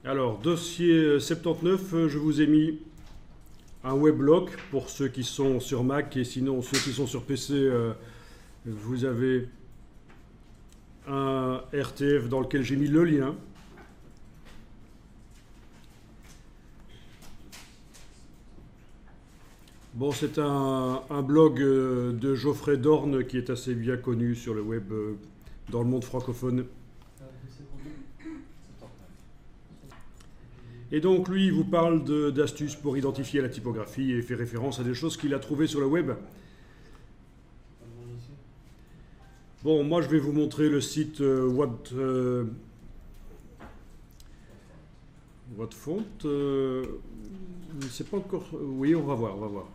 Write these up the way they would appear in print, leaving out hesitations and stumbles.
Alors, dossier 79, je vous ai mis un weblog pour ceux qui sont sur Mac et sinon ceux qui sont sur PC, vous avez un RTF dans lequel j'ai mis le lien. Bon, c'est un blog de Geoffrey Dorn qui est assez bien connu sur le web dans le monde francophone. Et donc lui, il vous parle d'astuces pour identifier la typographie et fait référence à des choses qu'il a trouvées sur le web. Bon, moi je vais vous montrer le site What Font. C'est pas encore. Oui, on va voir, on va voir.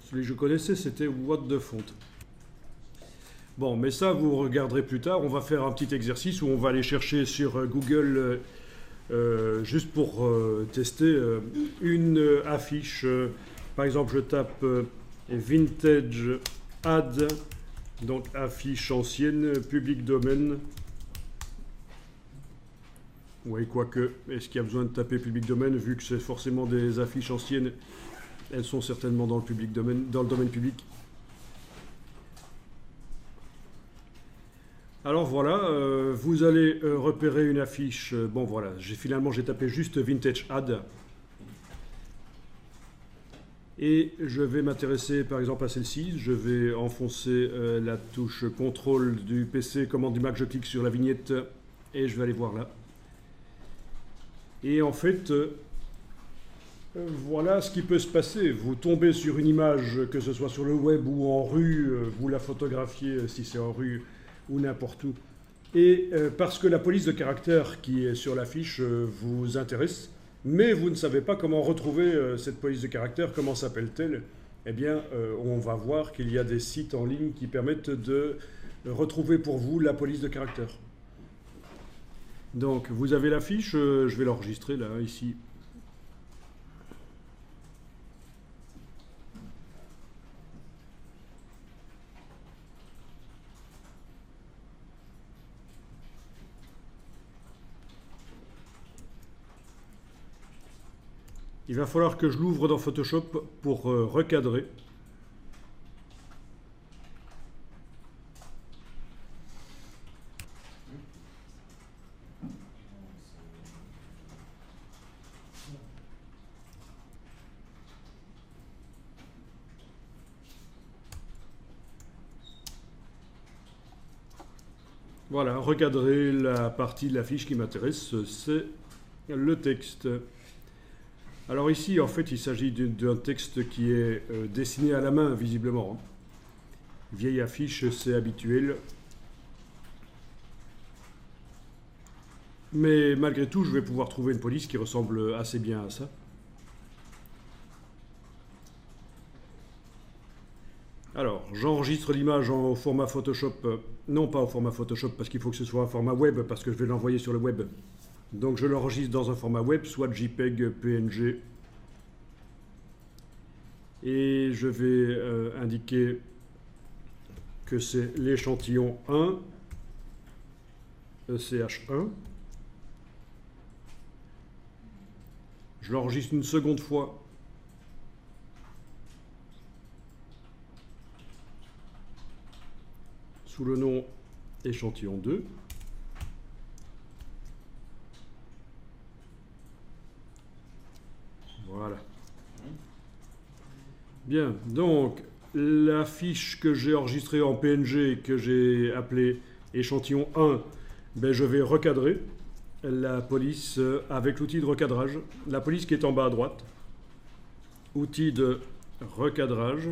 Celui que je connaissais, c'était What the Font. Bon, mais ça, vous regarderez plus tard. On va faire un petit exercice où on va aller chercher sur Google, juste pour tester, une affiche. Par exemple, je tape Vintage Ad, donc affiche ancienne, public domaine. Oui, quoique, est-ce qu'il y a besoin de taper public domaine, vu que c'est forcément des affiches anciennes, elles sont certainement dans le public domaine, dans le domaine public. Alors voilà, vous allez repérer une affiche. Bon voilà, finalement j'ai tapé juste Vintage Ad. Et je vais m'intéresser par exemple à celle-ci. Je vais enfoncer la touche CTRL du PC, commande du Mac, je clique sur la vignette et je vais aller voir là. Et en fait, voilà ce qui peut se passer. Vous tombez sur une image, que ce soit sur le web ou en rue, vous la photographiez si c'est en rue ou n'importe où. Et parce que la police de caractère qui est sur l'affiche vous intéresse, mais vous ne savez pas comment retrouver cette police de caractère, comment s'appelle-t-elle, eh bien, on va voir qu'il y a des sites en ligne qui permettent de retrouver pour vous la police de caractère. Donc, vous avez l'affiche, je vais l'enregistrer là, ici. Il va falloir que je l'ouvre dans Photoshop pour recadrer. Voilà, recadrer la partie de l'affiche qui m'intéresse, c'est le texte. Alors ici, en fait, il s'agit d'un texte qui est dessiné à la main, visiblement. Vieille affiche, c'est habituel. Mais malgré tout, je vais pouvoir trouver une police qui ressemble assez bien à ça. Alors, j'enregistre l'image en format Photoshop. Non, pas au format Photoshop, parce qu'il faut que ce soit un format web, parce que je vais l'envoyer sur le web. Donc je l'enregistre dans un format web, soit JPEG, PNG. Et je vais indiquer que c'est l'échantillon 1, ECH1. Je l'enregistre une seconde fois. Sous le nom échantillon 2. Voilà. Bien, donc la fiche que j'ai enregistrée en PNG, que j'ai appelée échantillon 1, ben, je vais recadrer la police avec l'outil de recadrage. La police qui est en bas à droite. Outil de recadrage.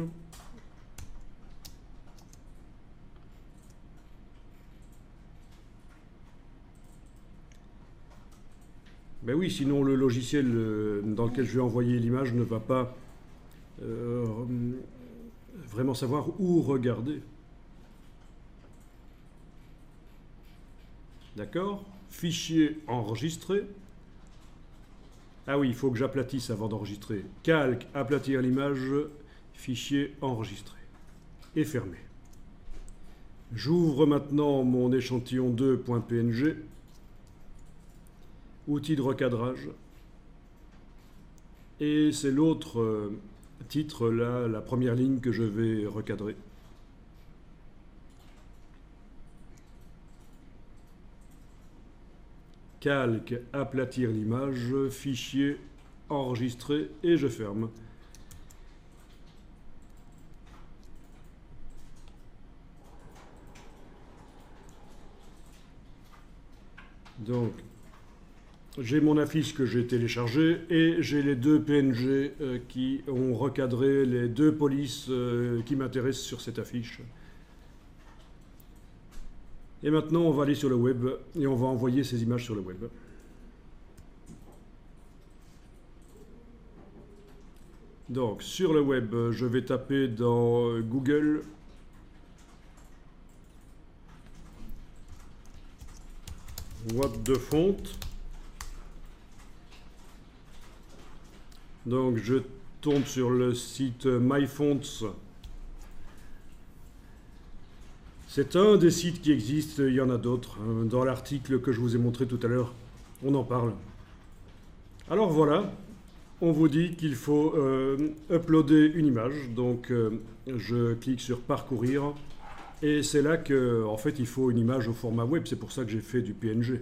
Ben oui, sinon le logiciel dans lequel je vais envoyer l'image ne va pas vraiment savoir où regarder. D'accord? Fichier enregistré. Ah oui, il faut que j'aplatisse avant d'enregistrer. Calque, aplatir l'image, fichier enregistré. Et fermé. J'ouvre maintenant mon échantillon 2.png. outils de recadrage. Et c'est l'autre titre, là, la première ligne que je vais recadrer. Calque, aplatir l'image, fichier, enregistrer et je ferme. Donc, j'ai mon affiche que j'ai téléchargée et j'ai les deux PNG qui ont recadré les deux polices qui m'intéressent sur cette affiche. Et maintenant, on va aller sur le web et on va envoyer ces images sur le web. Donc, sur le web, je vais taper dans Google What the font. Donc, je tombe sur le site MyFonts. C'est un des sites qui existent, il y en a d'autres. Dans l'article que je vous ai montré tout à l'heure, on en parle. Alors voilà, on vous dit qu'il faut uploader une image. Donc je clique sur parcourir et c'est là que, en fait, il faut une image au format web. C'est pour ça que j'ai fait du PNG.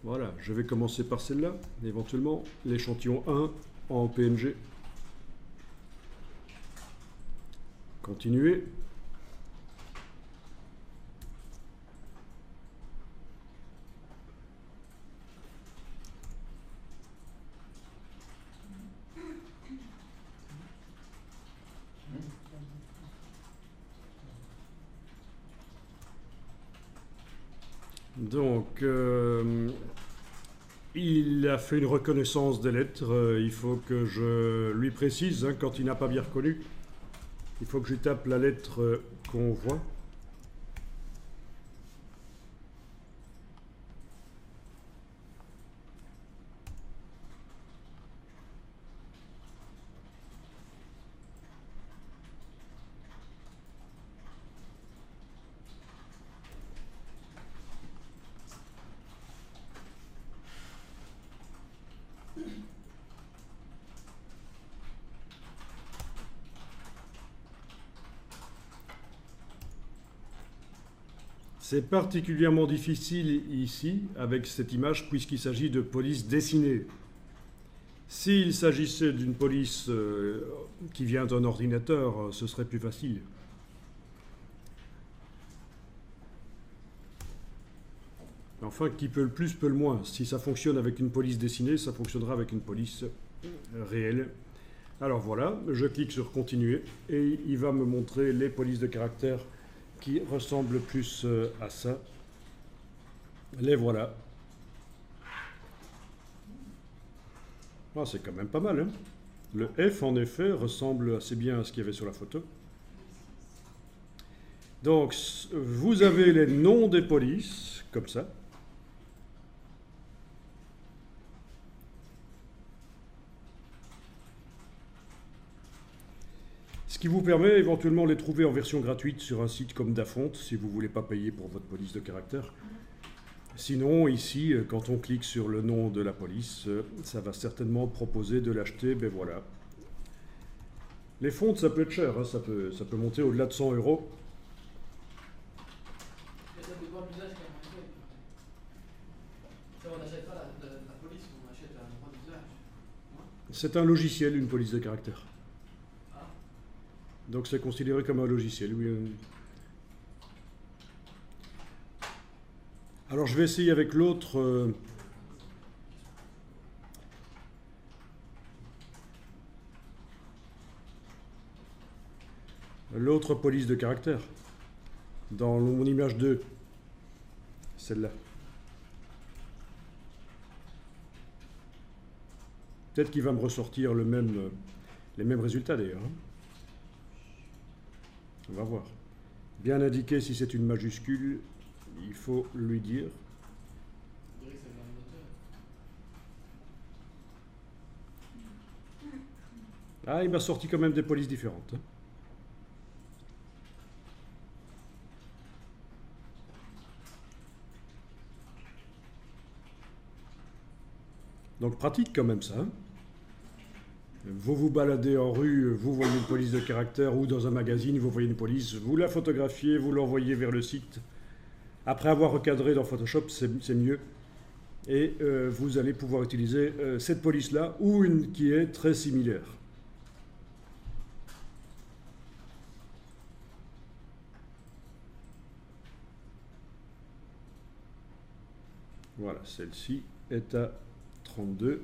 Voilà, je vais commencer par celle-là, éventuellement, l'échantillon 1 en PNG. Continuer. Donc, il a fait une reconnaissance des lettres. Il faut que je lui précise, quand il n'a pas bien reconnu. Il faut que je tape la lettre qu'on voit. C'est particulièrement difficile ici, avec cette image, puisqu'il s'agit de police dessinée. S'il s'agissait d'une police qui vient d'un ordinateur, ce serait plus facile. Enfin, qui peut le plus, peut le moins. Si ça fonctionne avec une police dessinée, ça fonctionnera avec une police réelle. Alors voilà, je clique sur continuer et il va me montrer les polices de caractère qui ressemblent plus à ça. Les voilà. Ah, c'est quand même pas mal, hein. Le F, en effet, ressemble assez bien à ce qu'il y avait sur la photo. Donc, vous avez les noms des polices, comme ça. Ce qui vous permet éventuellement de les trouver en version gratuite sur un site comme Dafont, si vous ne voulez pas payer pour votre police de caractère. Sinon, ici, quand on clique sur le nom de la police, ça va certainement proposer de l'acheter, ben voilà. Les fontes, ça peut être cher, hein, ça peut monter au-delà de 100 €. C'est un logiciel, une police de caractère. Donc c'est considéré comme un logiciel, oui. Alors je vais essayer avec l'autre. L'autre police de caractère. Dans mon image 2. Celle-là. Peut-être qu'il va me ressortir les mêmes résultats d'ailleurs. On va voir. Bien indiquer si c'est une majuscule, il faut lui dire. Ah, il m'a sorti quand même des polices différentes. Donc pratique quand même ça. Hein. Vous vous baladez en rue, vous voyez une police de caractère ou dans un magazine, vous voyez une police, vous la photographiez, vous l'envoyez vers le site. Après avoir recadré dans Photoshop, c'est mieux. Et vous allez pouvoir utiliser cette police-là ou une qui est très similaire. Voilà, celle-ci est à 32.